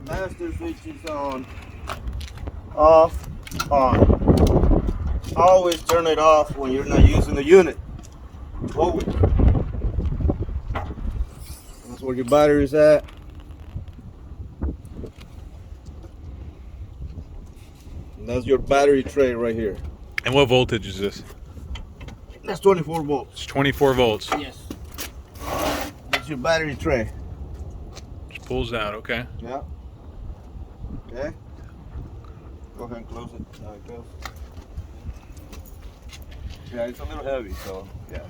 Master switch is on, off, on. Always turn it off when you're not using the unit. Always. That's where your battery is at. And that's your battery tray right here. And what voltage is this? That's 24 volts. It's 24 volts. Yes. That's your battery tray. Just pulls out, okay. Yeah. Okay. Go ahead and close it. There it goes. Yeah, it's a little heavy, so yeah.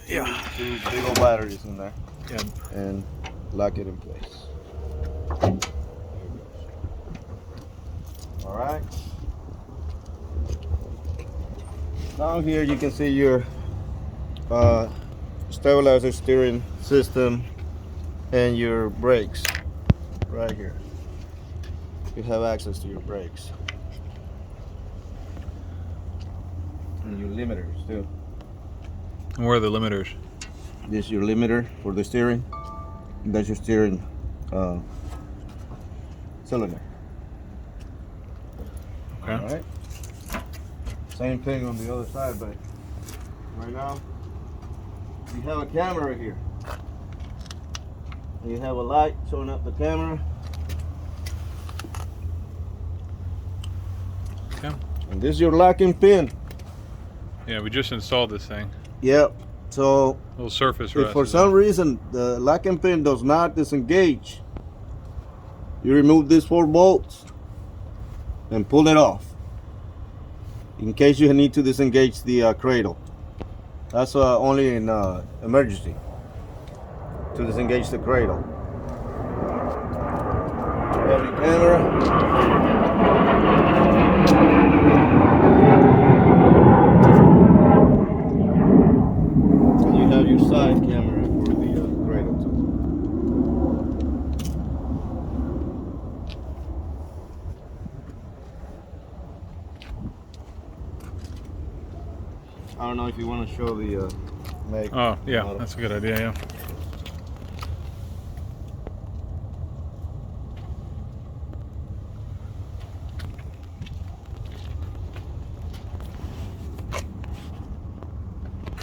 Yeah. Two big old batteries in there. Yeah. And lock it in place. All right. Down here you can see your stabilizer steering system and your brakes right here. You have access to your brakes. And your limiters too. And where are the limiters? This is your limiter for the steering. That's your steering cylinder. Okay. All right. Same thing on the other side, but right now you have a camera here. You have a light showing up the camera. Okay. And this is your locking pin. Yeah, we just installed this thing. Yep. So Little surface if rust. for some reason the locking pin does not disengage, you remove these 4 bolts and pull it off in case you need to disengage the cradle. That's only in emergency to disengage the cradle. Heavy camera. You have your side camera for the cradle too. I don't know if you want to show the make. Oh, yeah, model. that's a good idea, yeah.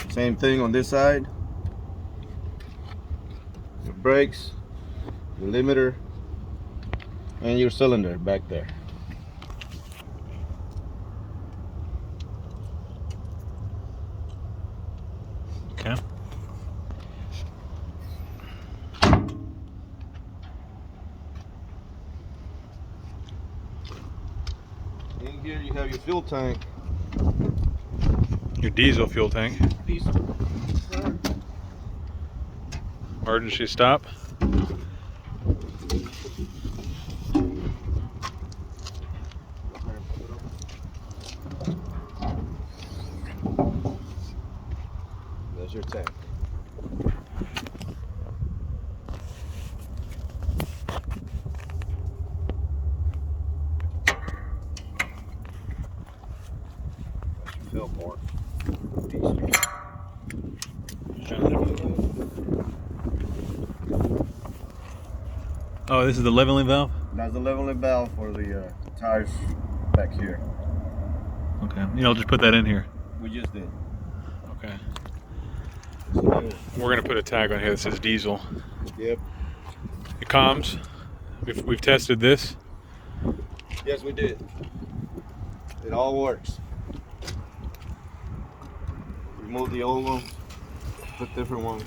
Same thing on this side. Your brakes, your limiter, and your cylinder back there. Okay. In here you have your fuel tank. Your diesel fuel tank. Emergency stop. There's your tank. That's your fill port. Oh, this is the leveling valve? That's the leveling valve for the tires back here. Okay. You know, just put that in here. We just did. Okay. So, We're going to put a tag on here that says diesel. yep. It comms. We've tested this. Yes, we did. It all works. Remove the old one, put different one.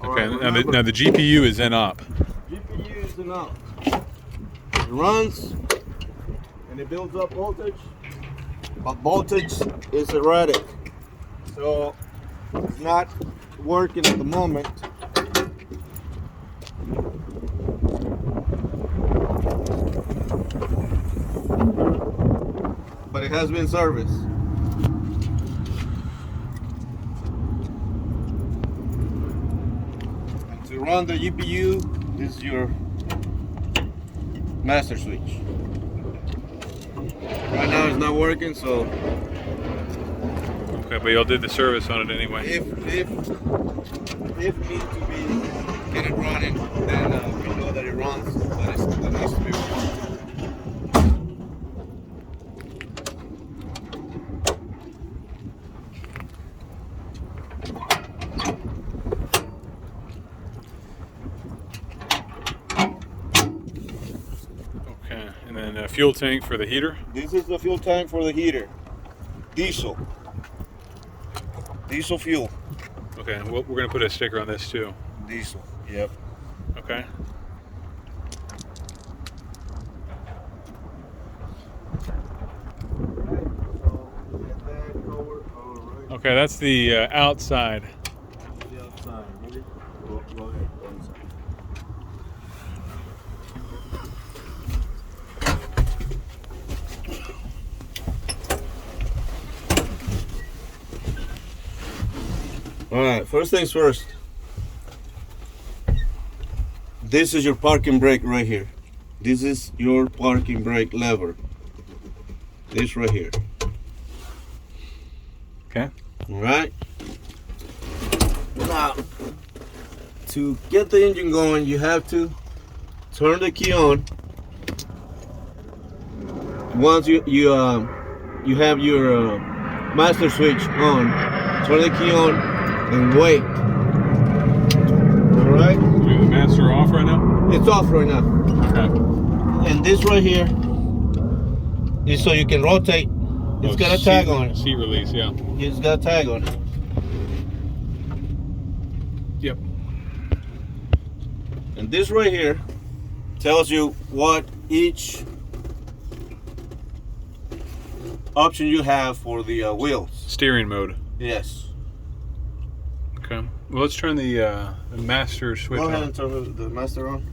Okay, now the GPU is in op. GPU is enough. It runs and it builds up voltage, but voltage is erratic. So it's not working at the moment. But it has been serviced. And to run the GPU, this is your master switch. Right now it's not working, so Okay, but y'all did the service on it anyway. If need to be get it running, then we know that it runs. That needs to be run. Okay, and then a fuel tank for the heater. This is the fuel tank for the heater. Diesel fuel. Okay, well, we're gonna put a sticker on this too. Diesel. Yep. Okay. Okay, that's the outside. The outside. Ready? Go ahead. Go inside. All right. First things first. This is your parking brake right here. This is your parking brake lever. This right here. Okay. All right. Now, to get the engine going, you have to turn the key on. Once you have your master switch on, turn the key on and wait. All right. Is the master off right now? It's off right now. Okay. And this right here is so you can rotate. It's got a tag on it. Seat release, yeah. It's got a tag on it. Yep. And this right here tells you what each option you have for the wheels. Steering mode. Yes. Okay. Well, let's turn the master switch on. Go ahead and turn the master on.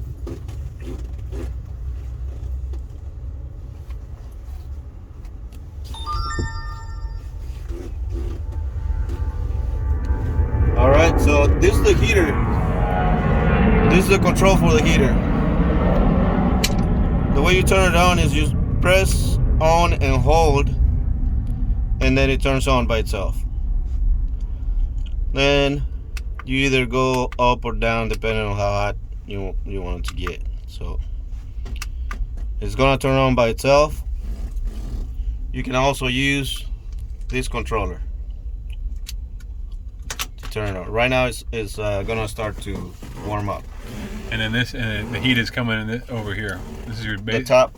All right, so this is the heater. This is the control for the heater. The way you turn it on is you press on and hold, and then it turns on by itself. Then you either go up or down depending on how hot you want it to get. So it's gonna turn on by itself. You can also use this controller to turn it on. Right now it's gonna start to warm up. And then the heat is coming in over here. This is your base. The top.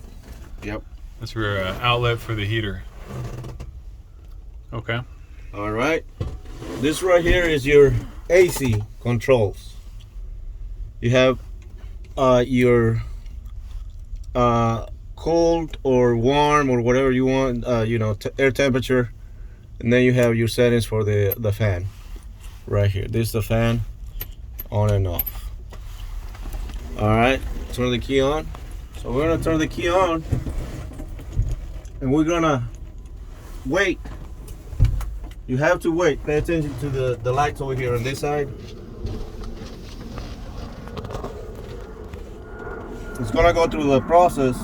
Yep. That's your outlet for the heater. Okay. All right. This right here is your AC controls. You have your cold or warm or whatever you want, air temperature, and then you have your settings for the fan right here. This is the fan, on and off. All right, turn the key on. So we're gonna turn the key on, and we're gonna wait. You have to wait. Pay attention to the lights over here on this side. It's gonna go through the process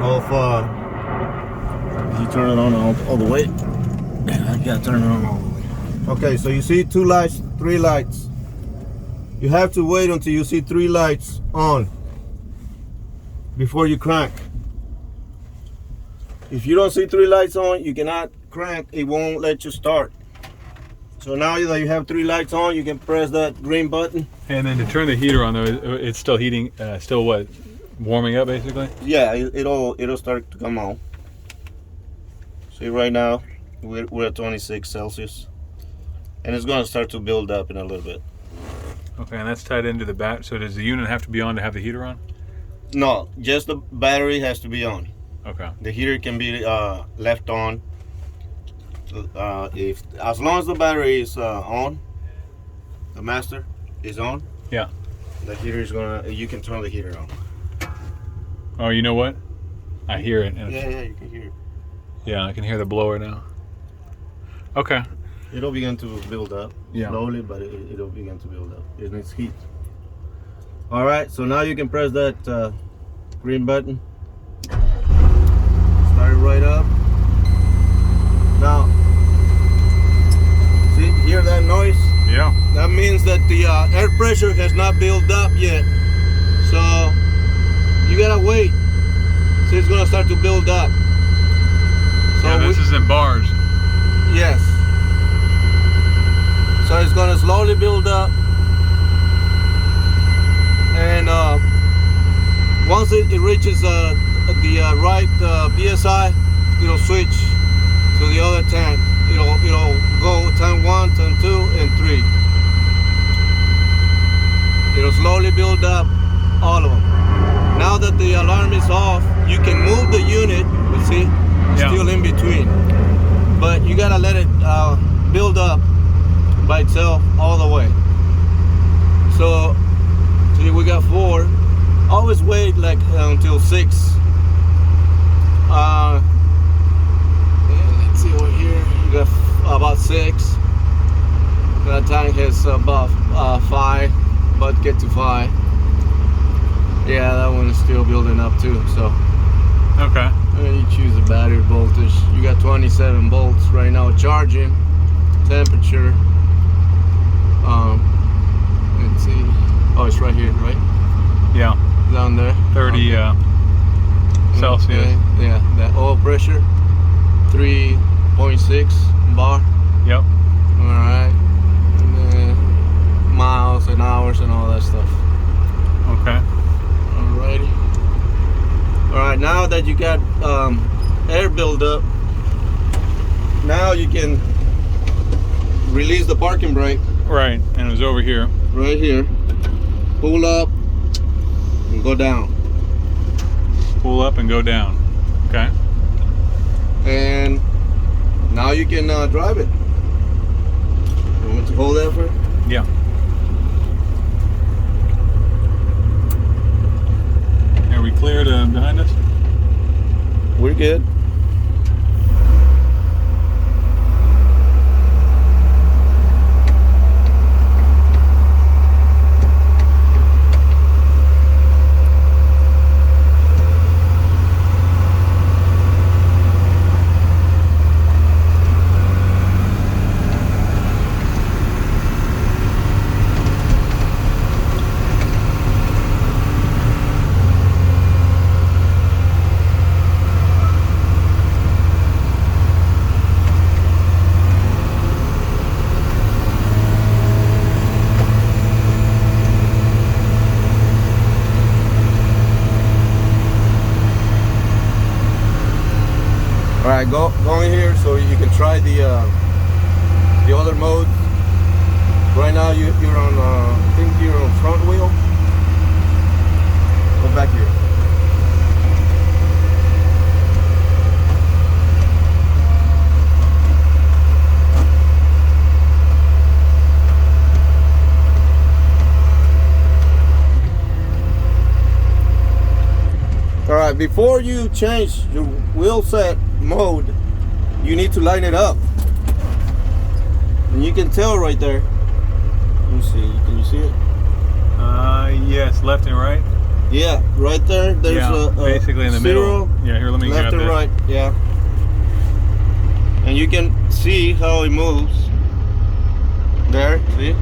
of you turn it on all the way. I gotta turn it on all the way. Okay, so you see 2 lights, 3 lights. You have to wait until you see 3 lights on before you crank. If you don't see 3 lights on, you cannot crank. It won't let you start. So now that you have 3 lights on, you can press that green button. And then to turn the heater on, though, it's still heating, still what, warming up basically? Yeah, it'll start to come on. See, right now we're at 26 Celsius, and it's gonna start to build up in a little bit. Okay, and that's tied into the bat. So does the unit have to be on to have the heater on? No, just the battery has to be on. Okay. The heater can be left on. As long as the battery is on, the master is on. Yeah. The heater is you can turn the heater on. Oh, you know what? I hear it. Yeah, you can hear it. Yeah, I can hear the blower now. Okay. It'll begin to build up slowly, but it'll begin to build up. It needs heat. All right, so now you can press that green button. Start it right up. the air pressure has not built up yet. So you gotta wait. So it's gonna start to build up. So yeah, this is in bars. Yes. So it's gonna slowly build up, and once it reaches the right PSI, it'll switch to the other tank. It'll go tank 1, tank 2, and 3. It'll slowly build up all of them. Now that the alarm is off, you can move the unit, but see, it's still in between. But you gotta let it build up by itself all the way. So, see, we got 4. Always wait like until 6. Let's see over here. You got about 6. That tank has about 5. About to get to 5. Yeah, that one is still building up too. So. Okay. You choose the battery voltage. You got 27 volts right now charging. Temperature. Let's see. Oh, it's right here, right? Yeah. Down there. 30 Celsius. Okay. Yeah. That oil pressure. 3.6 bar. Yep. All right. And then miles and hours and all that stuff. Okay. Alrighty. All right, now that you got air buildup, now you can release the parking brake. Right, and it was over here. Right here. Pull up and go down. Pull up and go down. Okay. And now you can drive it. You want to hold that for? Yeah. Are we clear to behind us? We're good. All right, go in here so you can try the other mode. Right now you're on, I think you're on front wheel. Go back here. All right, before you change your wheel set mode, you need to line it up. And you can tell right there. Let me see, can you see it? Yes, left and right. Yeah, right there. There's a basically in the zero, middle. Yeah, here, let me left grab and this. right, yeah. And you can see how it moves. There, see?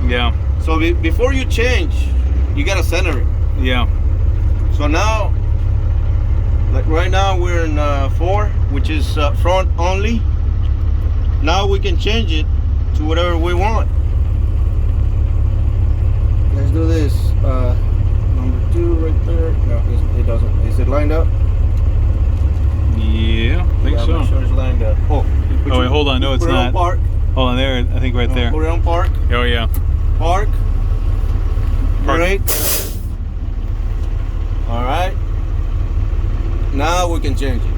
Yeah. So before you change, you gotta center it. Yeah. So now, like right now we're in 4, which is front only. Now we can change it to whatever we want. Let's do this. Number 2 right there. No, it doesn't. Is it lined up? Yeah, I think so. I'm sure it's lined up. Oh, wait, hold on. No, it's put it not. on park. Hold on there. I think right there. Put it on park. Oh, yeah. Park. Park. Brake. All right. Now we can change it.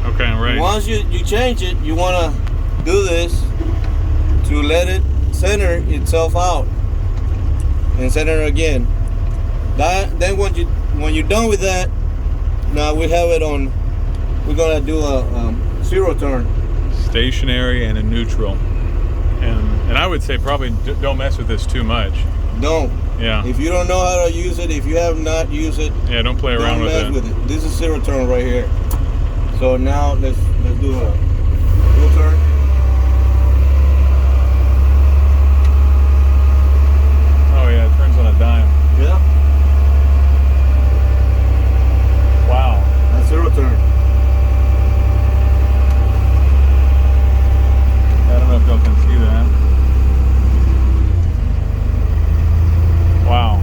Okay, right. Once you change it, you want to do this to let it center itself out and center again. Then when you're done with that, now we have it on. We're gonna do a 0 turn. Stationary and a neutral. And I would say probably don't mess with this too much. Don't. Yeah. If you don't know how to use it, if you have not used it, Yeah, don't play around with don't it. mess with it. This is 0 turn right here. So now let's do a full turn. a dime. Yeah. Wow. That's zero turn. I don't know if y'all can see that. Wow.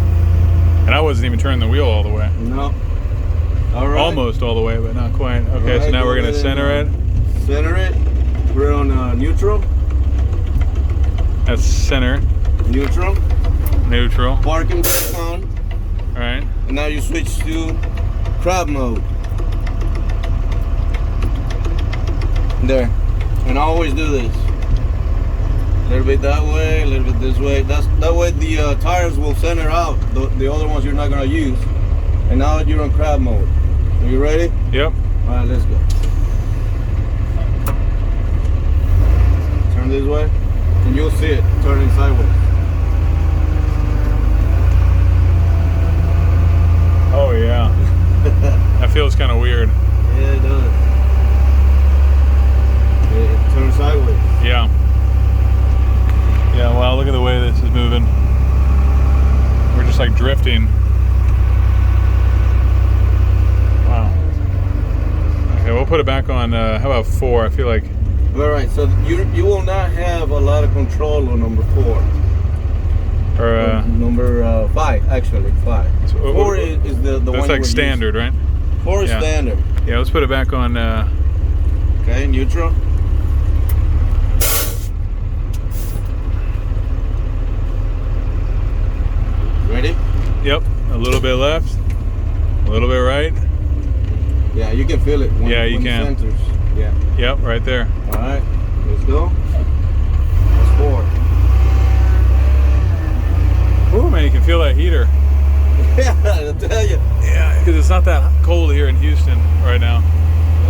And I wasn't even turning the wheel all the way. No. All right. Almost all the way, but not quite. Okay, Right, so now go we're going to ahead center it. and, center it. Put it on neutral. That's center. Neutral. Neutral. Parking brake on. All right. And now you switch to crab mode. There. And I always do this. A little bit that way, a little bit this way. That way the tires will center out. The other ones you're not gonna use. And now you're on crab mode. Are you ready? Yep. All right, let's go. Turn this way, and you'll see it turning sideways. Oh yeah. That feels kind of weird. Yeah, it does. It turns sideways. Yeah. Yeah, wow, look at the way this is moving. We're just like drifting. Wow. Okay, we'll put it back on, how about 4? I feel like... All right, so you will not have a lot of control on number 4. Or, number 5, actually, 5. So 4 is the that's one like standard, right? 4 is Yeah. standard. Yeah, let's put it back on, Okay, neutral. Ready? Yep, a little bit left, a little bit right. Yeah, you can feel it when, Yeah, you when can. it centers. Yeah. Yep, right there. All right, let's go. That's 4. Ooh, man, you can feel that heater. Yeah, I'll tell you. Yeah, because it's not that cold here in Houston right now.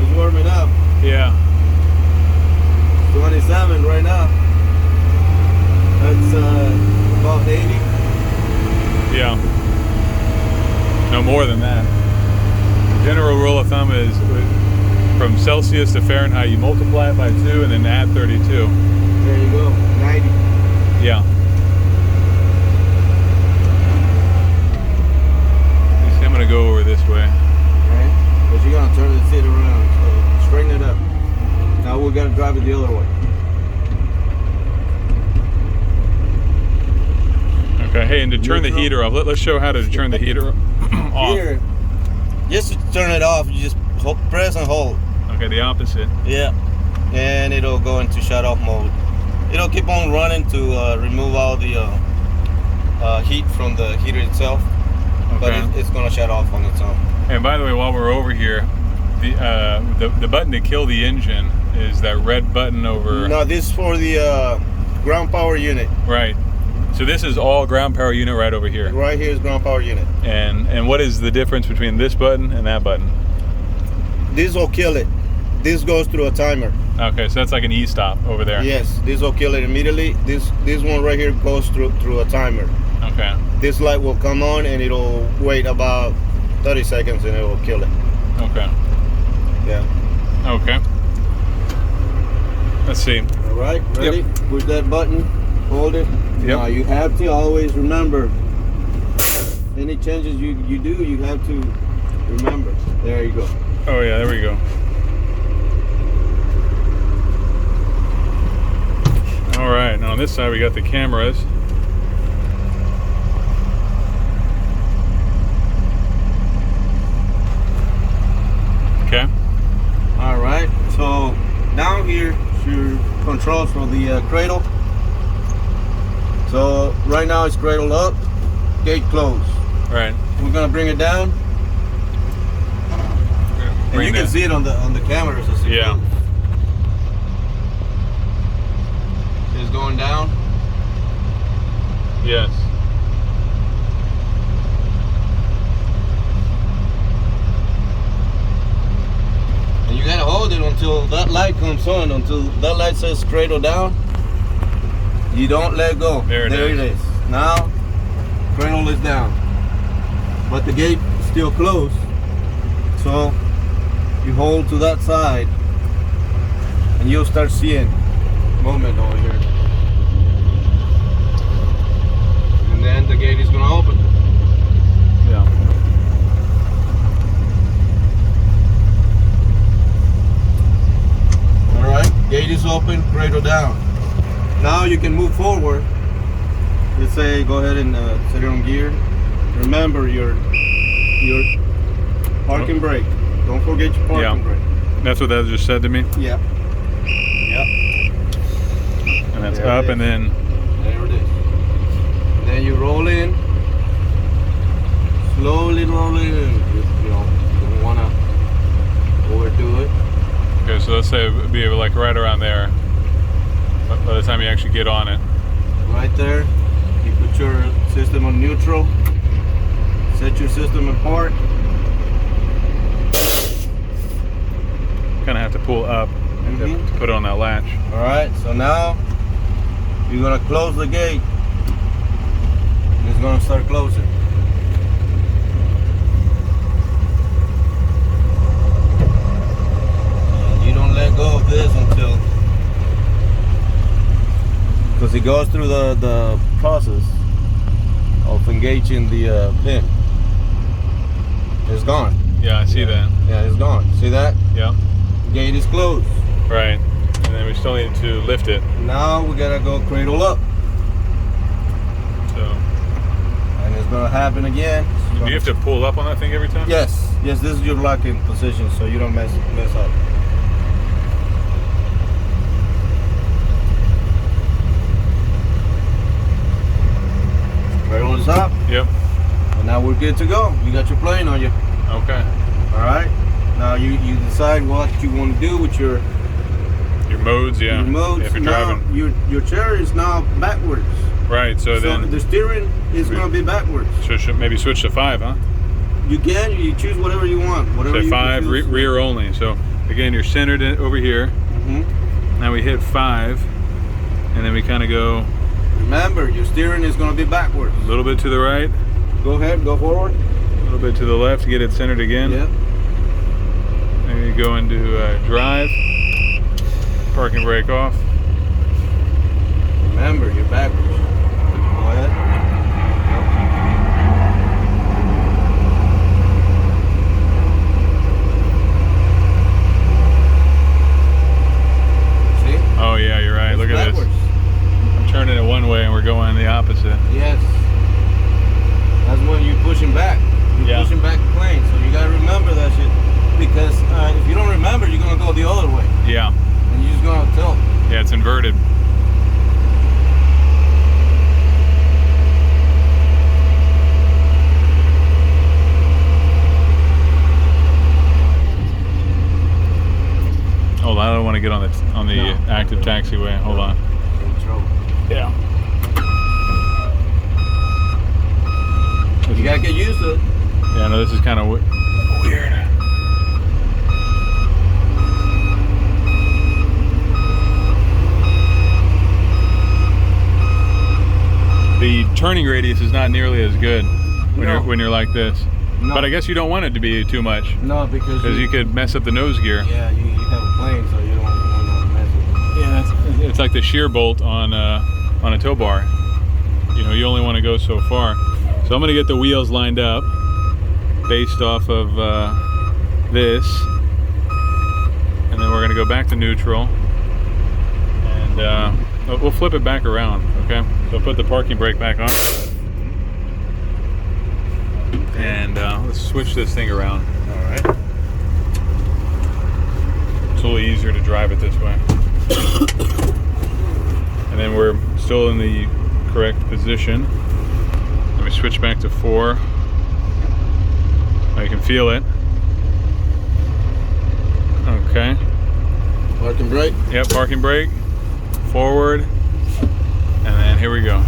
It's warming up. Yeah. 27 right now. That's about 80. Yeah. No more than that. General rule of thumb is from Celsius to Fahrenheit, you multiply it by 2 and then add 32. There you go, 90. Yeah. You see, I'm going to go over this way. Right? But you're going to turn the seat around, so straighten it up. Now we're going to drive it the other way. Okay, hey, and to turn the heater off, let's show how to turn the heater off. Here, just to turn it off, you just press and hold. Okay, the opposite. Yeah, and it'll go into shut off mode. It'll keep on running to remove all the heat from the heater itself, but it's gonna shut off on its own. And by the way, while we're over here, the button to kill the engine is that red button over. No, this is for the ground power unit. Right. So this is all ground power unit right over here. Right here is ground power unit. And what is the difference between this button and that button? This will kill it. This goes through a timer. Okay, so that's like an e-stop over there. Yes, this will kill it immediately. This one right here goes through a timer. Okay. This light will come on and it'll wait about 30 seconds and it will kill it. Okay. Yeah. Okay. Let's see. All right, ready? Yep. Push that button, hold it. Yep. Now you have to always remember, any changes you do, you have to remember. There you go. Oh yeah, there we go. All right, now on this side we got the cameras. Okay. All right, so down here is your controls for the cradle. So right now it's cradle up, gate closed. Right. We're gonna bring it down, and you can see it on the cameras. As it Yeah. goes. It's going down. Yes. And you gotta hold it until that light comes on, until that light says cradle down. You don't let go. There it is. Now, cradle is down. But the gate is still closed. So, you hold to that side and you'll start seeing movement over here. And and then the gate is gonna open. Yeah. All right, gate is open, cradle down. Now you can move forward. Let's say go ahead and set it on gear. Remember your parking brake. Don't forget your parking brake. That's what that just said to me. Yeah. Yep. And that's There up, it and then there it is. And then you roll in. Slowly roll in. You don't wanna overdo it. okay. So let's say it'd be like right around there. By the time you actually get on it. Right there. You put your system on neutral. Set your system in park. Kind of have to pull up to put it on that latch. All right. So now you're gonna close the gate. And it's gonna start closing. And you don't let go of this until, because it goes through the process of engaging the pin. It's gone. Yeah, I see that. Yeah, it's gone. See that? Yeah. Gate is closed. Right. And then we still need to lift it. Now we gotta go cradle up. So. And it's gonna happen again. Do you have to pull up on that thing every time? Yes. Yes, this is your locking position, so you don't mess up. Cradle is up. Yep. And now we're good to go. You got your plane on you. Okay. All right. Now you decide what you want to do with your modes, yeah. Your modes. If you're now driving. your chair is now backwards. Right. So then the steering is going to be backwards. So should maybe switch to 5, huh? You can. You choose whatever you want. Whatever Say you 5 rear only. So again, you're centered over here. Mm-hmm. Now we hit 5, and then we kind of go. Remember, your steering is going to be backwards. A little bit to the right. Go ahead. Go forward. A little bit to the left to get it centered again. Yep. Then you go into drive. Parking brake off. Remember, you're backwards. Go ahead. See? Oh yeah, you're right. It's Look at backwards. this. I'm turning it one way and we're going the opposite. Yes. That's when you're pushing back. You're pushing back the plane. So you gotta remember that shit. Because if you don't remember, you're gonna go the other way. Yeah. And you're just gonna tilt. Yeah, it's inverted. Hold on, I don't want to get on the active taxiway. Hold on. Control. Yeah. You gotta get used to it. Yeah, no, this is kind of weird. The turning radius is not nearly as good when you're like this. No. But I guess you don't want it to be too much. No, because you could mess up the nose gear. Yeah, you have a plane, so you don't want to mess with it. Yeah, it's like the shear bolt on a tow bar. You know, you only want to go so far. So I'm going to get the wheels lined up based off of this, and then we're going to go back to neutral, and we'll flip it back around. Okay, so put the parking brake back on, and let's switch this thing around. All right. It's a little easier to drive it this way. And then we're still in the correct position. Let me switch back to 4. Now you can feel it. Okay. Parking brake. Yep, parking brake. Forward. And then here we go.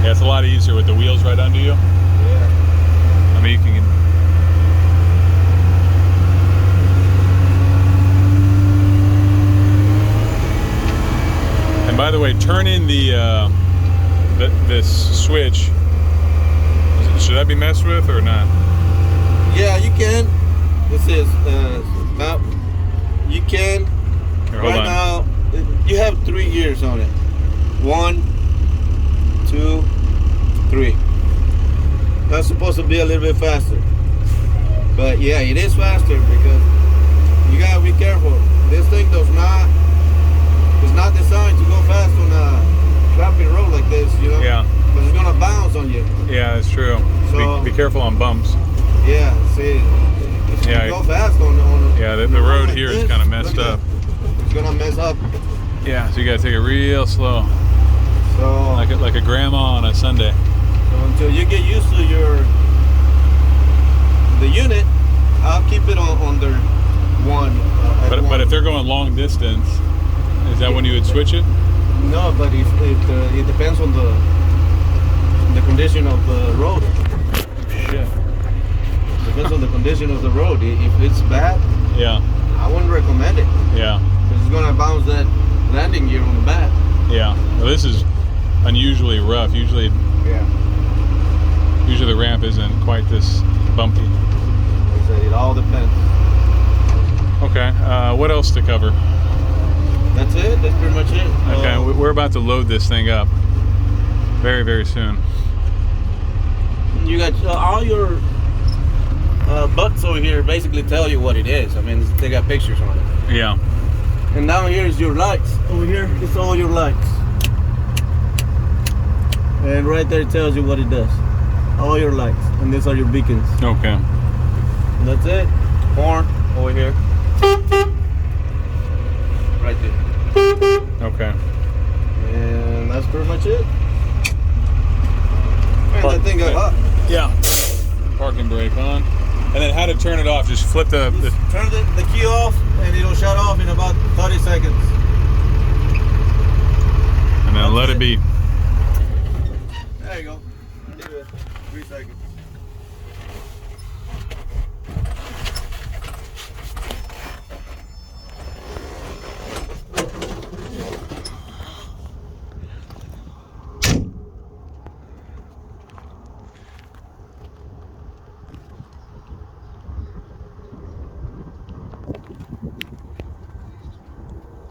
Yeah, it's a lot easier with the wheels right under you. Yeah. I mean, you can. And by the way, turn in this switch. Should that be messed with or not? Yeah, you can. This is now you can Here, hold right on. now, you have 3 gears on it. 1, 2, 3. That's supposed to be a little bit faster. But yeah, it is faster because you gotta be careful. This thing is not designed to go fast on a tramping road like this, you know? Yeah. Because it's gonna bounce on you. Yeah, that's true. So- Be careful on bumps. Yeah, see, if Yeah, you go fast on Yeah, the on a road like here is this, kind of messed look at up. that. It's gonna mess up. Yeah, so you gotta take it real slow, So, like a grandma on a Sunday. so until you get used to the unit, I'll keep it on under 1. At But 1. if they're going long distance, is that when you would switch it? No, but if it depends on the condition of the road. Shit. Depends on the condition of the road. If it's bad, Yeah. I wouldn't recommend it Yeah. because it's gonna bounce that landing gear on the back. Yeah. Well, this is unusually rough. Usually Yeah. the ramp isn't quite this bumpy. Like I said, it all depends. Okay. What else to cover? That's it. That's pretty much it. Okay. We're about to load this thing up very, very soon. You got all your butts over here basically tell you what it is. I mean, they got pictures on it. Yeah. And down here is your lights. Over here is all your lights. And right there it tells you what it does. All your lights. And these are your beacons. Okay. And that's it. Horn over here. Right there. Okay. And that's pretty much it. And that thing got hot. Yeah. Parking brake on. And then how to turn it off? Just flip the Turn the key off and it'll shut off in about 30 seconds. and then let it be.